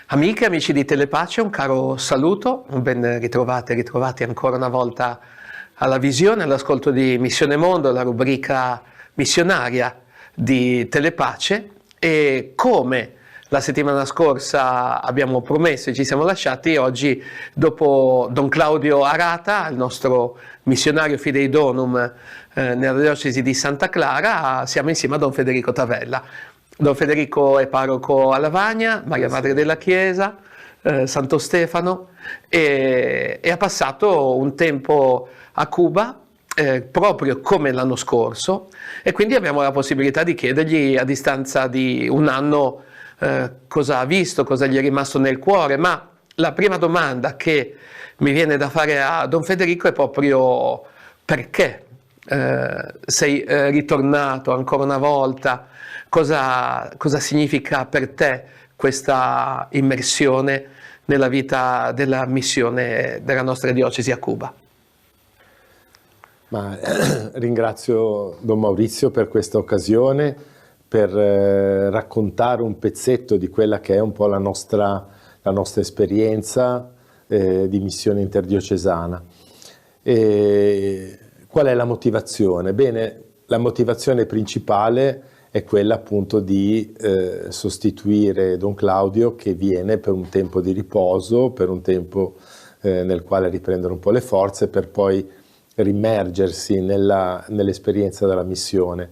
Amiche e amici di Telepace, un caro saluto, un ben ritrovate e ritrovati ancora una volta alla visione, all'ascolto di Missione Mondo, la rubrica missionaria di Telepace. E come la settimana scorsa abbiamo promesso e ci siamo lasciati, oggi dopo Don Claudio Arata, il nostro missionario Fidei Donum nella diocesi di Santa Clara, siamo insieme a Don Federico Tavella. Don Federico è parroco a Lavagna, Maria Madre della Chiesa, Santo Stefano, e ha passato un tempo a Cuba, proprio come l'anno scorso, e quindi abbiamo la possibilità di chiedergli a distanza di un anno cosa ha visto, cosa gli è rimasto nel cuore. Ma la prima domanda che mi viene da fare a Don Federico è proprio perché sei ritornato ancora una volta. Cosa significa per te questa immersione nella vita della missione della nostra diocesi a Cuba? Ringrazio Don Maurizio per questa occasione, per raccontare un pezzetto di quella che è un po' la nostra esperienza di missione interdiocesana. Qual è la motivazione? Bene, la motivazione principale è quella appunto di sostituire Don Claudio, che viene per un tempo di riposo, per un tempo nel quale riprendere un po' le forze, per poi rimergersi nell'esperienza della missione.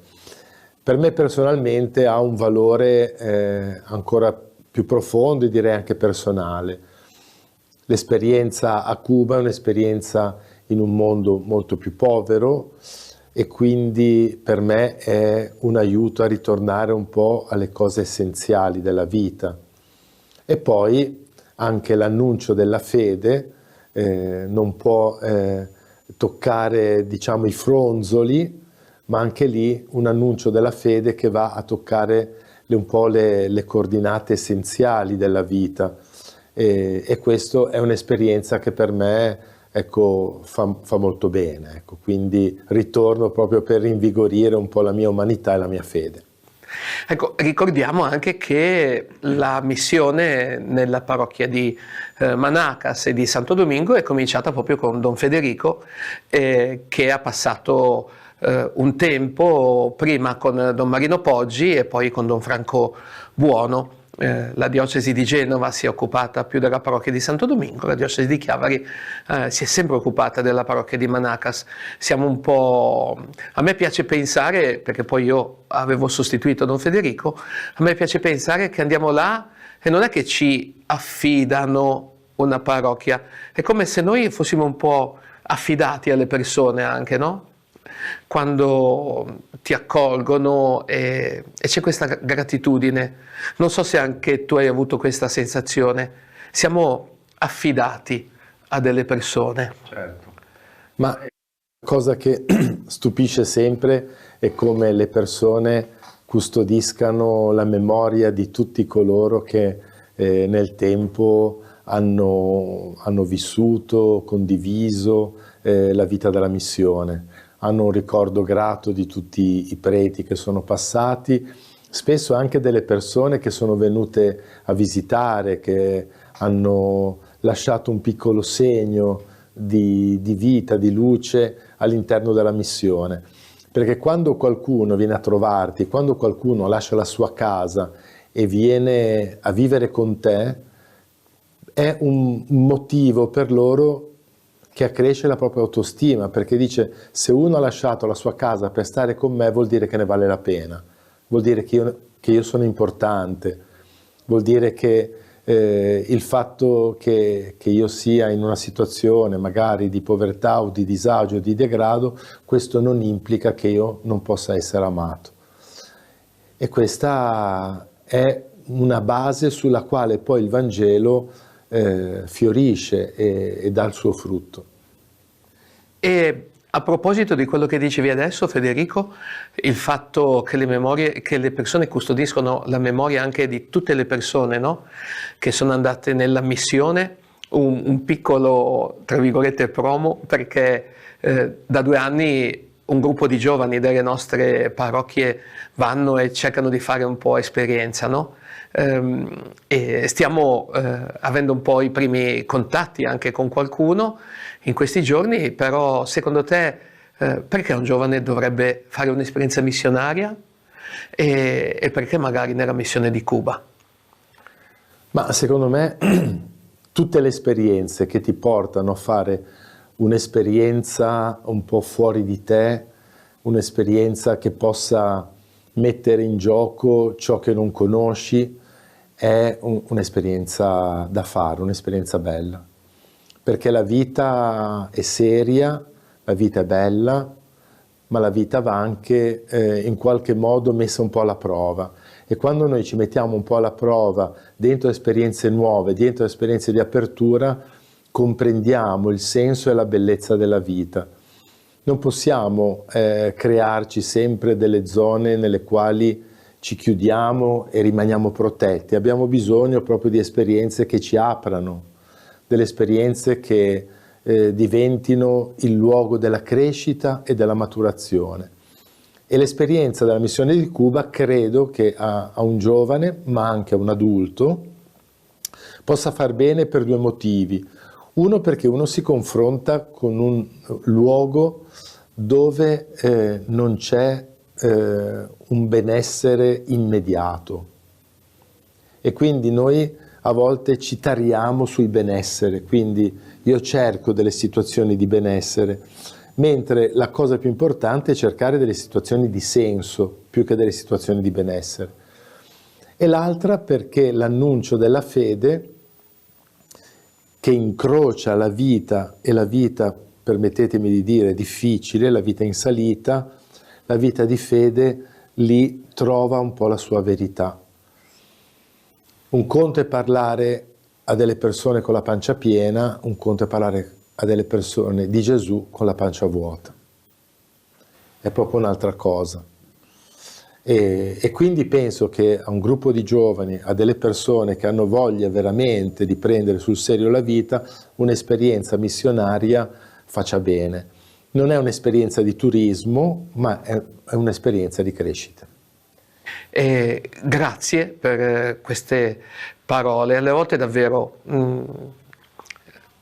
Per me personalmente ha un valore ancora più profondo e direi anche personale. L'esperienza a Cuba è un'esperienza in un mondo molto più povero, e quindi per me è un aiuto a ritornare un po' alle cose essenziali della vita. E poi anche l'annuncio della fede non può toccare, diciamo, i fronzoli, ma anche lì un annuncio della fede che va a toccare un po' le coordinate essenziali della vita. E questo è un'esperienza che per me, ecco, fa molto bene, ecco. Quindi ritorno proprio per rinvigorire un po' la mia umanità e la mia fede. Ecco, ricordiamo anche che la missione nella parrocchia di Manacas e di Santo Domingo è cominciata proprio con Don Federico, che ha passato un tempo prima con Don Marino Poggi e poi con Don Franco Buono. La diocesi di Genova si è occupata più della parrocchia di Santo Domingo, la diocesi di Chiavari si è sempre occupata della parrocchia di Manacas. Siamo un po'... A me piace pensare, perché poi io avevo sostituito Don Federico, a me piace pensare che andiamo là e non è che ci affidano una parrocchia, è come se noi fossimo un po' affidati alle persone anche, no? Quando ti accolgono e c'è questa gratitudine. Non so se anche tu hai avuto questa sensazione. Siamo affidati a delle persone. Certo. Ma la cosa che stupisce sempre è come le persone custodiscano la memoria di tutti coloro che nel tempo hanno vissuto, condiviso la vita della missione. Hanno un ricordo grato di tutti i preti che sono passati, spesso anche delle persone che sono venute a visitare, che hanno lasciato un piccolo segno di vita, di luce all'interno della missione. Perché quando qualcuno viene a trovarti, quando qualcuno lascia la sua casa e viene a vivere con te, è un motivo per loro che accresce la propria autostima, perché dice: se uno ha lasciato la sua casa per stare con me, vuol dire che ne vale la pena, vuol dire che io sono importante, vuol dire che il fatto che io sia in una situazione magari di povertà o di disagio o di degrado, questo non implica che io non possa essere amato. E questa è una base sulla quale poi il Vangelo fiorisce e dà il suo frutto. E a proposito di quello che dicevi adesso, Federico, il fatto che le persone custodiscono la memoria anche di tutte le persone, no? Che sono andate nella missione, un piccolo, tra virgolette, promo, perché da 2 anni un gruppo di giovani delle nostre parrocchie vanno e cercano di fare un po' esperienza, no? e stiamo avendo un po' i primi contatti anche con qualcuno in questi giorni, però secondo te perché un giovane dovrebbe fare un'esperienza missionaria e perché magari nella missione di Cuba? Ma secondo me tutte le esperienze che ti portano a fare un'esperienza un po' fuori di te, un'esperienza che possa mettere in gioco ciò che non conosci, è un'esperienza da fare, un'esperienza bella. Perché la vita è seria, la vita è bella, ma la vita va anche in qualche modo messa un po' alla prova. E quando noi ci mettiamo un po' alla prova dentro esperienze nuove, dentro esperienze di apertura, comprendiamo il senso e la bellezza della vita. Non possiamo crearci sempre delle zone nelle quali ci chiudiamo e rimaniamo protetti. Abbiamo bisogno proprio di esperienze che ci aprano, delle esperienze che diventino il luogo della crescita e della maturazione. E l'esperienza della missione di Cuba credo che a un giovane, ma anche a un adulto, possa far bene per due motivi. Uno, perché uno si confronta con un luogo dove non c'è un benessere immediato e quindi noi a volte ci tariamo sul benessere, quindi io cerco delle situazioni di benessere, mentre la cosa più importante è cercare delle situazioni di senso più che delle situazioni di benessere. E l'altra perché l'annuncio della fede, che incrocia la vita, e la vita, permettetemi di dire, difficile, la vita in salita, la vita di fede lì trova un po' la sua verità. Un conto è parlare a delle persone con la pancia piena, un conto è parlare a delle persone di Gesù con la pancia vuota. È proprio un'altra cosa. E quindi penso che a un gruppo di giovani, a delle persone che hanno voglia veramente di prendere sul serio la vita, un'esperienza missionaria faccia bene. Non è un'esperienza di turismo, ma è un'esperienza di crescita. Grazie per queste parole. Alle volte davvero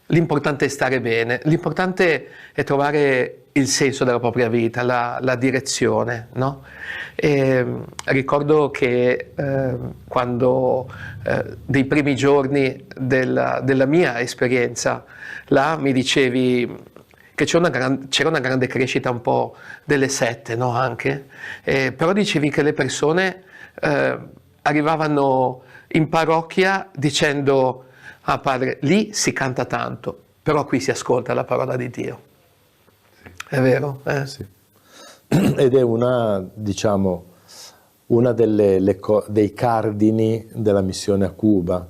l'importante è stare bene, l'importante è trovare il senso della propria vita, la direzione, no? Ricordo che quando dei primi giorni della mia esperienza là mi dicevi che c'era una grande crescita un po' delle sette, no? Anche, però dicevi che le persone arrivavano in parrocchia dicendo: ah padre, lì si canta tanto, però qui si ascolta la parola di Dio. È vero? Sì. Ed è una, diciamo, una dei cardini della missione a Cuba.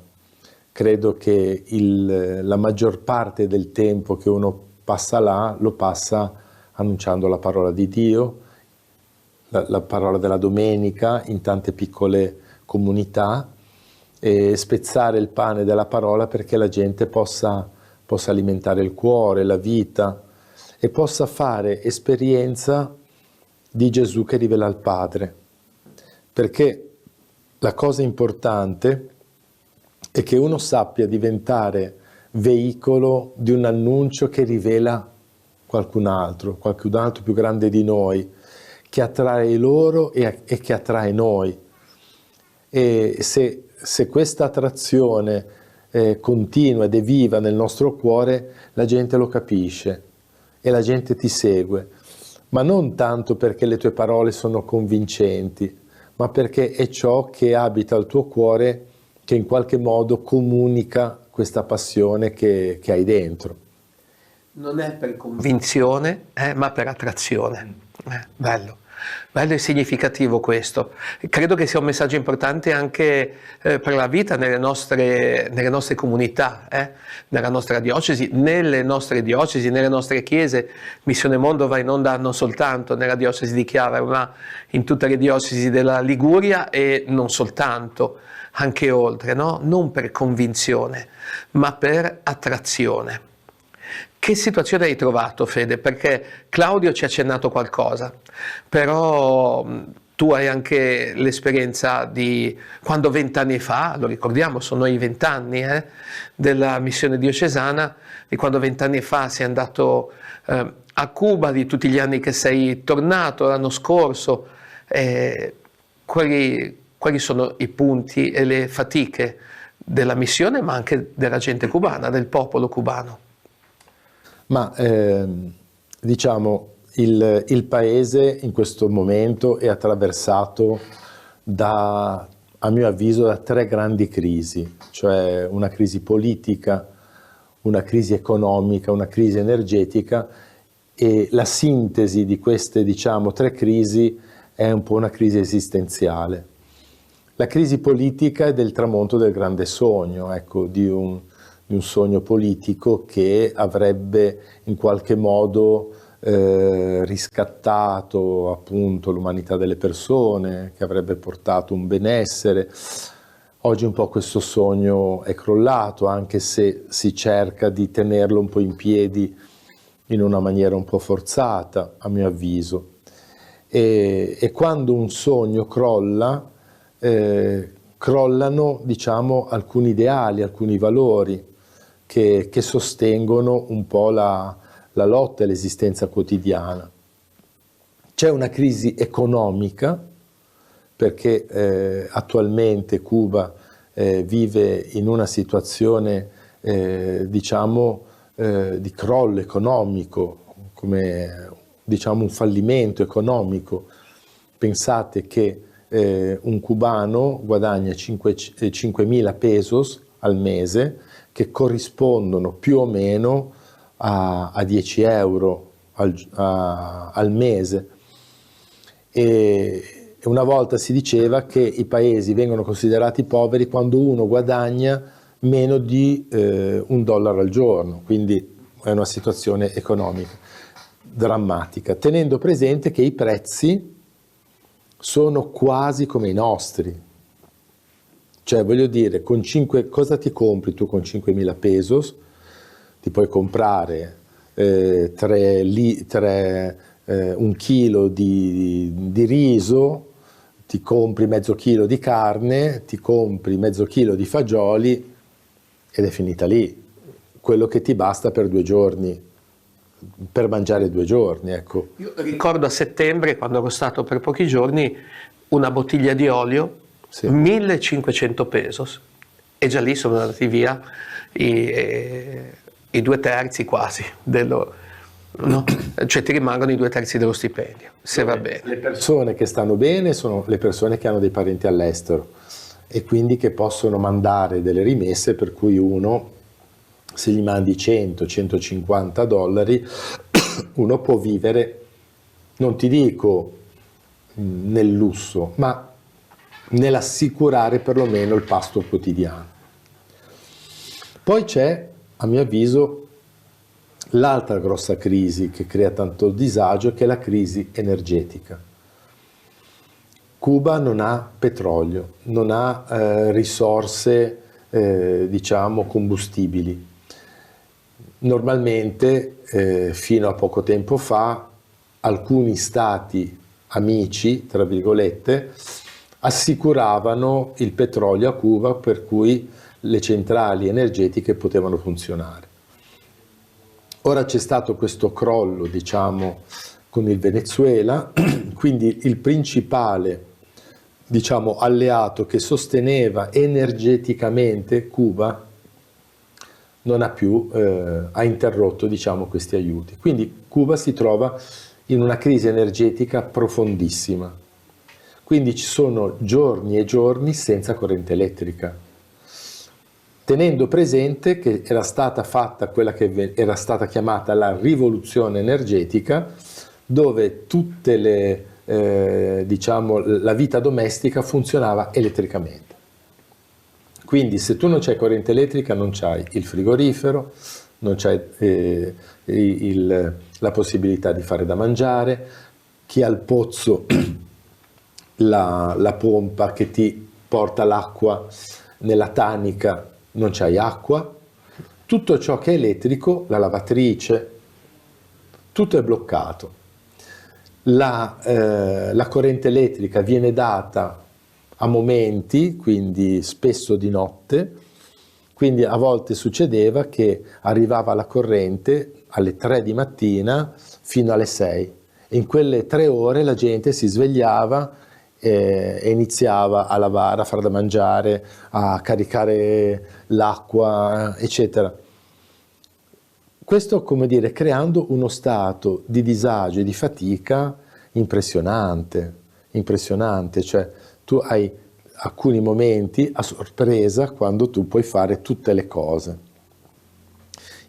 Credo che la maggior parte del tempo che uno passa là, lo passa annunciando la parola di Dio, la parola della domenica in tante piccole comunità, e spezzare il pane della parola perché la gente possa alimentare il cuore, la vita, e possa fare esperienza di Gesù che rivela il Padre. Perché la cosa importante è che uno sappia diventare veicolo di un annuncio che rivela qualcun altro più grande di noi, che attrae loro e che attrae noi. E se questa attrazione continua ed è viva nel nostro cuore, la gente lo capisce e la gente ti segue, ma non tanto perché le tue parole sono convincenti, ma perché è ciò che abita il tuo cuore che in qualche modo comunica questa passione che hai dentro. Non è per convinzione, ma per attrazione. Bello. Bello e significativo questo. Credo che sia un messaggio importante anche per la vita nelle nostre comunità, nella nostra diocesi, nelle nostre chiese. Missione Mondo va in onda non soltanto nella diocesi di Chiara, ma in tutte le diocesi della Liguria e non soltanto, anche oltre, no? Non per convinzione, ma per attrazione. Che situazione hai trovato, Fede? Perché Claudio ci ha accennato qualcosa, però tu hai anche l'esperienza di quando 20 anni fa, lo ricordiamo, sono i 20 anni della missione diocesana, di quando 20 anni fa sei andato a Cuba, di tutti gli anni che sei tornato l'anno scorso, quali sono i punti e le fatiche della missione, ma anche della gente cubana, del popolo cubano? Ma diciamo, il paese in questo momento è attraversato a mio avviso, da 3 grandi crisi, cioè una crisi politica, una crisi economica, una crisi energetica, e la sintesi di queste, diciamo, 3 crisi è un po' una crisi esistenziale. La crisi politica è del tramonto del grande sogno, ecco, di un sogno politico che avrebbe in qualche modo riscattato appunto l'umanità delle persone, che avrebbe portato un benessere. Oggi un po' questo sogno è crollato, anche se si cerca di tenerlo un po' in piedi in una maniera un po' forzata, a mio avviso. E quando un sogno crolla, crollano, diciamo, alcuni ideali, alcuni valori che sostengono un po' la lotta e l'esistenza quotidiana. C'è una crisi economica, perché attualmente Cuba vive in una situazione, diciamo, di crollo economico, come diciamo un fallimento economico. Pensate che un cubano guadagna 5.000 pesos al mese, che corrispondono più o meno a 10 euro al mese. E una volta si diceva che i paesi vengono considerati poveri quando uno guadagna meno di $1 al giorno, quindi è una situazione economica drammatica, tenendo presente che i prezzi sono quasi come i nostri. Cioè, voglio dire, cosa ti compri tu con 5.000 pesos? Ti puoi comprare 1 chilo di riso, ti compri mezzo chilo di carne, ti compri mezzo chilo di fagioli ed è finita lì. Quello che ti basta per 2 giorni, per mangiare 2 giorni, ecco. Io ricordo a settembre, quando ero stato per pochi giorni, una bottiglia di olio, sì, 1.500 pesos, e già lì sono andati via i 2/3 quasi dello, no? Cioè ti rimangono i 2/3 dello stipendio, se va bene. Le persone che stanno bene sono le persone che hanno dei parenti all'estero e quindi che possono mandare delle rimesse, per cui uno, se gli mandi 100-150 dollari, uno può vivere, non ti dico nel lusso, ma nell'assicurare perlomeno il pasto quotidiano. Poi c'è, a mio avviso, l'altra grossa crisi che crea tanto disagio, che è la crisi energetica. Cuba non ha petrolio, non ha risorse, diciamo, combustibili. Normalmente, fino a poco tempo fa, alcuni stati amici, tra virgolette, assicuravano il petrolio a Cuba, per cui le centrali energetiche potevano funzionare. Ora c'è stato questo crollo, diciamo, con il Venezuela, quindi il principale, diciamo, alleato che sosteneva energeticamente Cuba ha interrotto, diciamo, questi aiuti. Quindi Cuba si trova in una crisi energetica profondissima. Quindi ci sono giorni e giorni senza corrente elettrica, tenendo presente che era stata fatta quella che era stata chiamata la rivoluzione energetica, dove tutte diciamo, la vita domestica funzionava elettricamente. Quindi se tu non c'hai corrente elettrica non c'hai il frigorifero, non c'hai la possibilità di fare da mangiare, chi ha il pozzo, la pompa che ti porta l'acqua nella tanica, non c'hai acqua, tutto ciò che è elettrico, la lavatrice, tutto è bloccato. la corrente elettrica viene data a momenti, quindi spesso di notte, quindi a volte succedeva che arrivava la corrente alle 3 di mattina fino alle 6. In quelle 3 ore la gente si svegliava e iniziava a lavare, a far da mangiare, a caricare l'acqua, eccetera. Questo, come dire, creando uno stato di disagio e di fatica impressionante, cioè tu hai alcuni momenti a sorpresa quando tu puoi fare tutte le cose.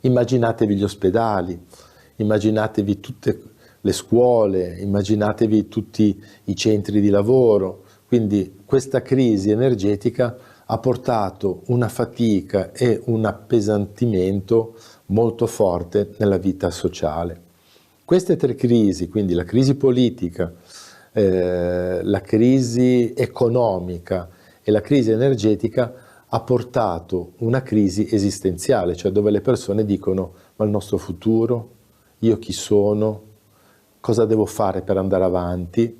Immaginatevi gli ospedali, immaginatevi tutte le scuole, immaginatevi tutti i centri di lavoro. Quindi questa crisi energetica ha portato una fatica e un appesantimento molto forte nella vita sociale. Queste 3 crisi, quindi la crisi politica, la crisi economica e la crisi energetica, ha portato una crisi esistenziale, cioè dove le persone dicono: ma il nostro futuro, io chi sono, cosa devo fare per andare avanti?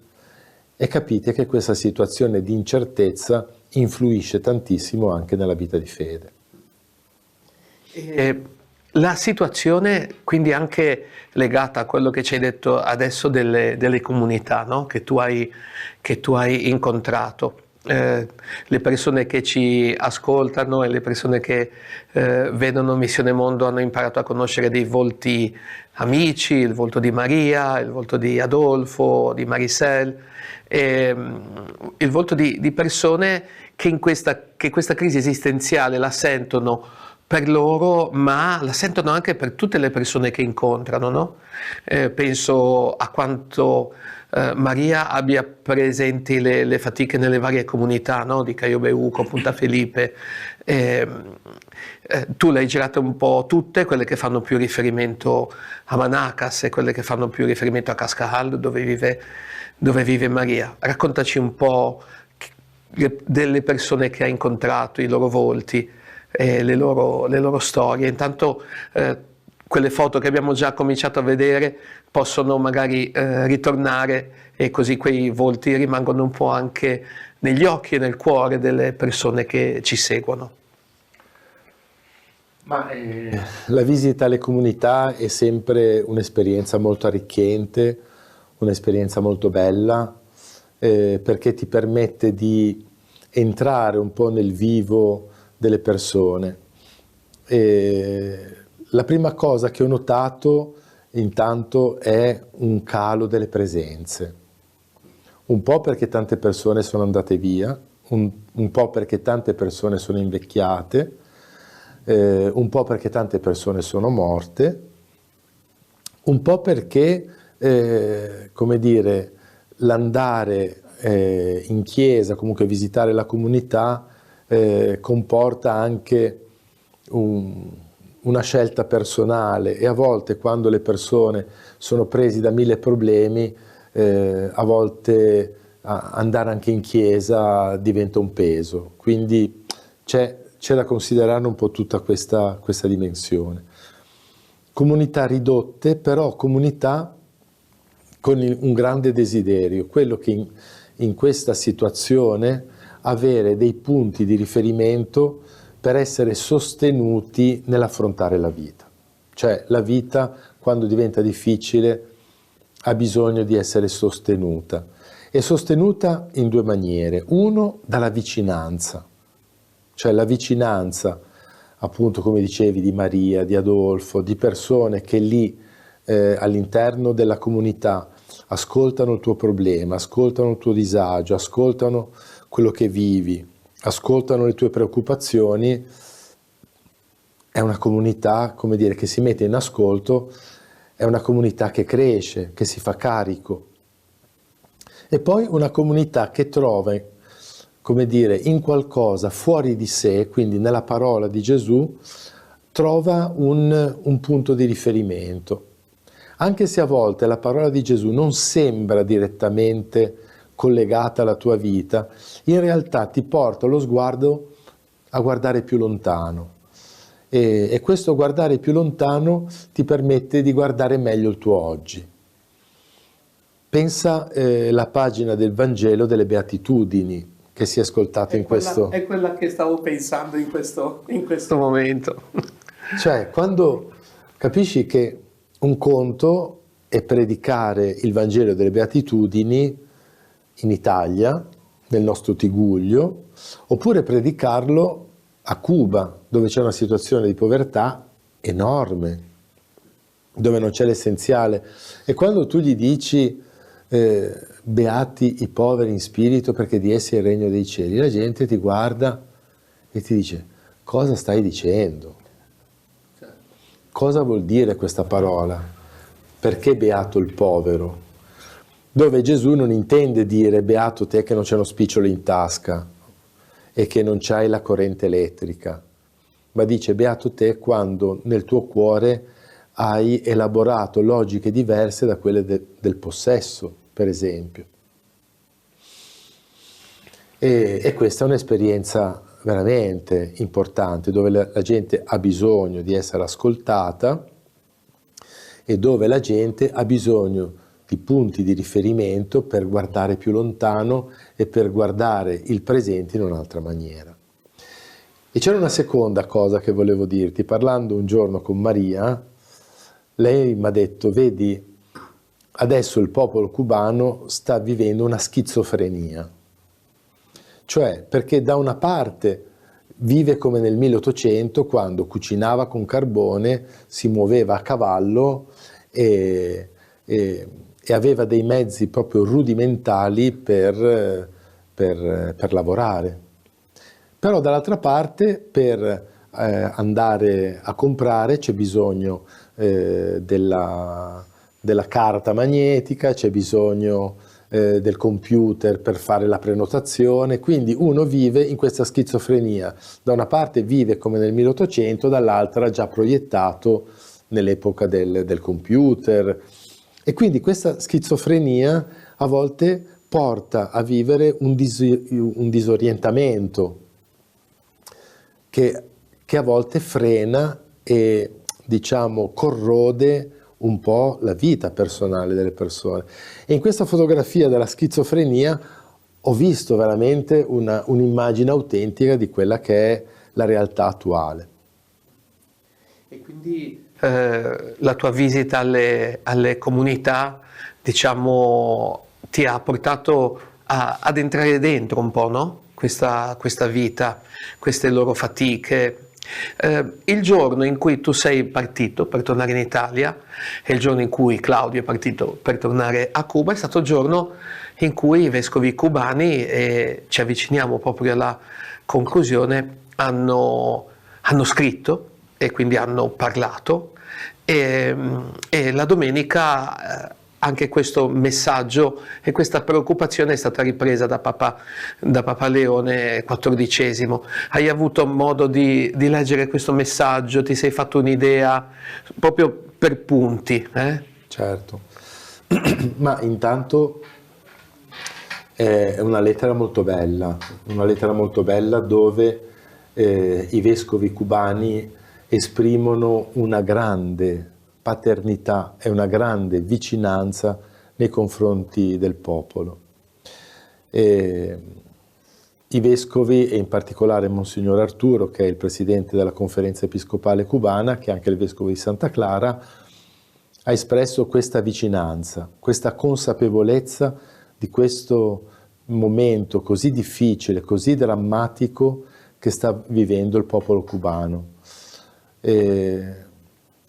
E capite che questa situazione di incertezza influisce tantissimo anche nella vita di fede. La situazione, quindi anche legata a quello che ci hai detto adesso delle comunità, no? che tu hai incontrato, le persone che ci ascoltano e le persone che vedono Missione Mondo hanno imparato a conoscere dei volti amici, il volto di Maria, il volto di Adolfo, di Maricel, il volto di persone che questa crisi esistenziale la sentono per loro, ma la sentono anche per tutte le persone che incontrano, no? Penso a quanto Maria abbia presenti le fatiche nelle varie comunità, no? Di Caio Beuco, Punta Felipe. Tu le hai girate un po' tutte, quelle che fanno più riferimento a Manacas e quelle che fanno più riferimento a Cascajal, dove vive Maria. Raccontaci un po' delle persone che hai incontrato, i loro volti, le loro storie. Intanto quelle foto che abbiamo già cominciato a vedere possono magari ritornare, e così quei volti rimangono un po' anche negli occhi e nel cuore delle persone che ci seguono. La visita alle comunità è sempre un'esperienza molto arricchente, un'esperienza molto bella, perché ti permette di entrare un po' nel vivo delle persone. La prima cosa che ho notato intanto è un calo delle presenze, un po' perché tante persone sono andate via, un po' perché tante persone sono invecchiate, un po' perché tante persone sono morte, un po' perché, come dire, l'andare in chiesa, comunque visitare la comunità, comporta anche una scelta personale, e a volte quando le persone sono presi da 1000 problemi, a volte andare anche in chiesa diventa un peso. Quindi c'è da considerare un po' tutta questa dimensione. Comunità ridotte, però comunità con un grande desiderio, quello che in questa situazione avere dei punti di riferimento per essere sostenuti nell'affrontare la vita. Cioè la vita, quando diventa difficile, ha bisogno di essere sostenuta. E sostenuta in 2 maniere. Uno, dalla vicinanza. Cioè la vicinanza, appunto come dicevi, di Maria, di Adolfo, di persone che lì all'interno della comunità ascoltano il tuo problema, ascoltano il tuo disagio, ascoltano quello che vivi, ascoltano le tue preoccupazioni. È una comunità, come dire, che si mette in ascolto, è una comunità che cresce, che si fa carico. E poi una comunità che trova, come dire, in qualcosa fuori di sé, quindi nella parola di Gesù, trova un punto di riferimento. Anche se a volte la parola di Gesù non sembra direttamente collegata alla tua vita, in realtà ti porta lo sguardo a guardare più lontano. E questo guardare più lontano ti permette di guardare meglio il tuo oggi. pensa la pagina del Vangelo delle Beatitudini che si è ascoltata in questo... È quella che stavo pensando in questo momento. Cioè, quando capisci che un conto è predicare il Vangelo delle Beatitudini in Italia, nel nostro Tigullio, oppure predicarlo a Cuba, dove c'è una situazione di povertà enorme, dove non c'è l'essenziale. E quando tu gli dici beati i poveri in spirito perché di essi è il regno dei cieli, la gente ti guarda e ti dice: cosa stai dicendo? Cosa vuol dire questa parola? Perché beato il povero? Dove Gesù non intende dire beato te che non c'è uno spicciolo in tasca e che non c'hai la corrente elettrica, ma dice beato te quando nel tuo cuore hai elaborato logiche diverse da quelle del possesso, per esempio. E questa è un'esperienza veramente importante, dove la gente ha bisogno di essere ascoltata e dove la gente ha bisogno di punti di riferimento per guardare più lontano e per guardare il presente in un'altra maniera. E c'era una seconda cosa che volevo dirti. Parlando un giorno con Maria, lei mi ha detto: vedi, adesso il popolo cubano sta vivendo una schizofrenia. Cioè, perché da una parte vive come nel 1800, quando cucinava con carbone, si muoveva a cavallo e aveva dei mezzi proprio rudimentali per lavorare. Però dall'altra parte, per andare a comprare c'è bisogno della carta magnetica, c'è bisogno del computer per fare la prenotazione, quindi uno vive in questa schizofrenia. Da una parte vive come nel 1800, dall'altra già proiettato nell'epoca del computer. E quindi questa schizofrenia a volte porta a vivere un disorientamento che a volte frena e, diciamo, corrode un po' la vita personale delle persone. E in questa fotografia della schizofrenia ho visto veramente un'immagine autentica di quella che è la realtà attuale. E quindi la tua visita alle comunità, diciamo, ti ha portato ad entrare dentro un po', no? Questa vita, queste loro fatiche. Il giorno in cui tu sei partito per tornare in Italia e il giorno in cui Claudio è partito per tornare a Cuba è stato il giorno in cui i vescovi cubani, e ci avviciniamo proprio alla conclusione, hanno scritto e quindi hanno parlato e la domenica anche questo messaggio e questa preoccupazione è stata ripresa da Papa Leone XIV. Hai avuto modo di leggere questo messaggio? Ti sei fatto un'idea proprio per punti? Certo, ma intanto è una lettera molto bella dove i vescovi cubani esprimono una grande paternità e una grande vicinanza nei confronti del popolo. I vescovi, e in particolare Monsignor Arturo, che è il presidente della Conferenza Episcopale Cubana, che è anche il vescovo di Santa Clara, ha espresso questa vicinanza, questa consapevolezza di questo momento così difficile, così drammatico che sta vivendo il popolo cubano.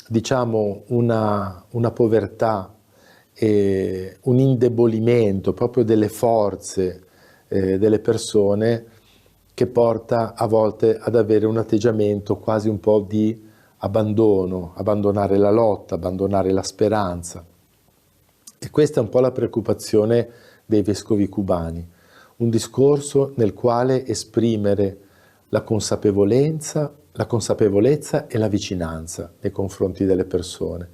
Diciamo una povertà e un indebolimento proprio delle forze delle persone che porta a volte ad avere un atteggiamento quasi un po' di abbandono, abbandonare la lotta, abbandonare la speranza. E questa è un po' la preoccupazione dei vescovi cubani, un discorso nel quale esprimere la consapevolezza e la vicinanza nei confronti delle persone,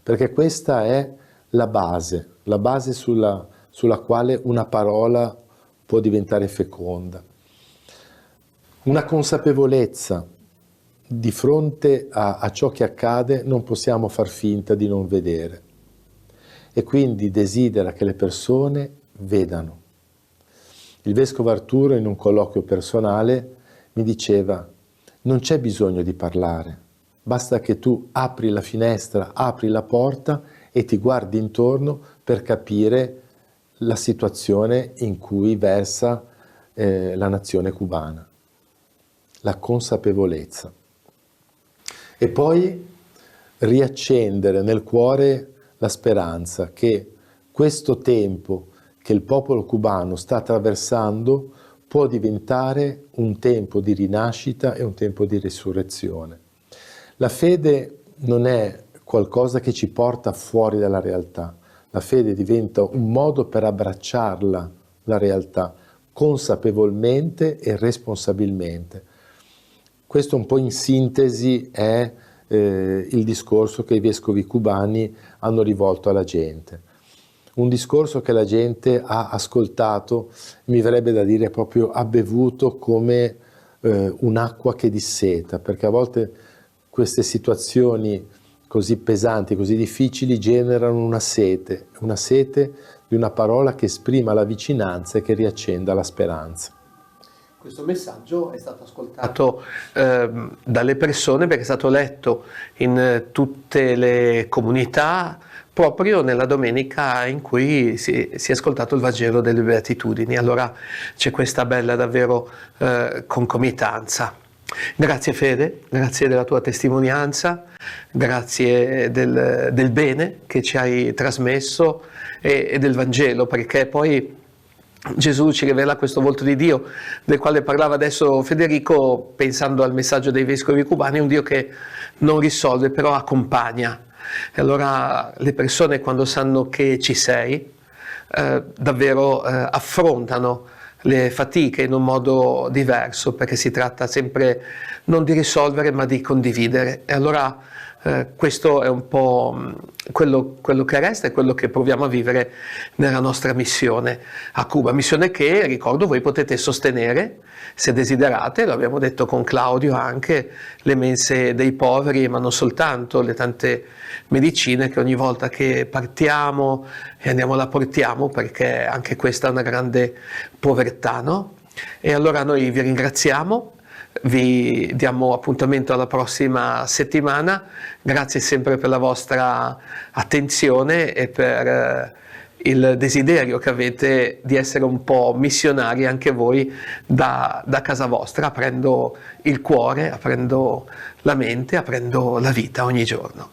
perché questa è la base sulla quale una parola può diventare feconda. Una consapevolezza di fronte a ciò che accade non possiamo far finta di non vedere. e quindi desidera che le persone vedano. Il vescovo Arturo in un colloquio personale mi diceva: non c'è bisogno di parlare, basta che tu apri la finestra, apri la porta e ti guardi intorno per capire la situazione in cui versa la nazione cubana. La consapevolezza. E poi riaccendere nel cuore la speranza che questo tempo che il popolo cubano sta attraversando può diventare un tempo di rinascita e un tempo di risurrezione. La fede non è qualcosa che ci porta fuori dalla realtà. La fede diventa un modo per abbracciarla, la realtà, consapevolmente e responsabilmente. Questo un po' in sintesi è il discorso che i vescovi cubani hanno rivolto alla gente. Un discorso che la gente ha ascoltato, mi verrebbe da dire proprio ha bevuto come un'acqua che disseta, perché a volte queste situazioni così pesanti, così difficili generano una sete di una parola che esprima la vicinanza e che riaccenda la speranza. Questo messaggio è stato ascoltato dalle persone perché è stato letto in tutte le comunità proprio nella domenica in cui si è ascoltato il Vangelo delle Beatitudini. Allora c'è questa bella davvero concomitanza. Grazie Fede, grazie della tua testimonianza, grazie del bene che ci hai trasmesso e del Vangelo, perché poi Gesù ci rivela questo volto di Dio del quale parlava adesso Federico, pensando al messaggio dei vescovi cubani, un Dio che non risolve però accompagna. E allora le persone, quando sanno che ci sei, davvero affrontano le fatiche in un modo diverso, perché si tratta sempre non di risolvere ma di condividere. E allora questo è un po' quello che resta e quello che proviamo a vivere nella nostra missione a Cuba, missione che, ricordo, voi potete sostenere se desiderate, lo abbiamo detto con Claudio, anche le mense dei poveri, ma non soltanto, le tante medicine che ogni volta che partiamo e andiamo la portiamo, perché anche questa è una grande povertà, no? E allora noi vi ringraziamo, vi diamo appuntamento alla prossima settimana, grazie sempre per la vostra attenzione e per il desiderio che avete di essere un po' missionari anche voi da casa vostra, aprendo il cuore, aprendo la mente, aprendo la vita ogni giorno.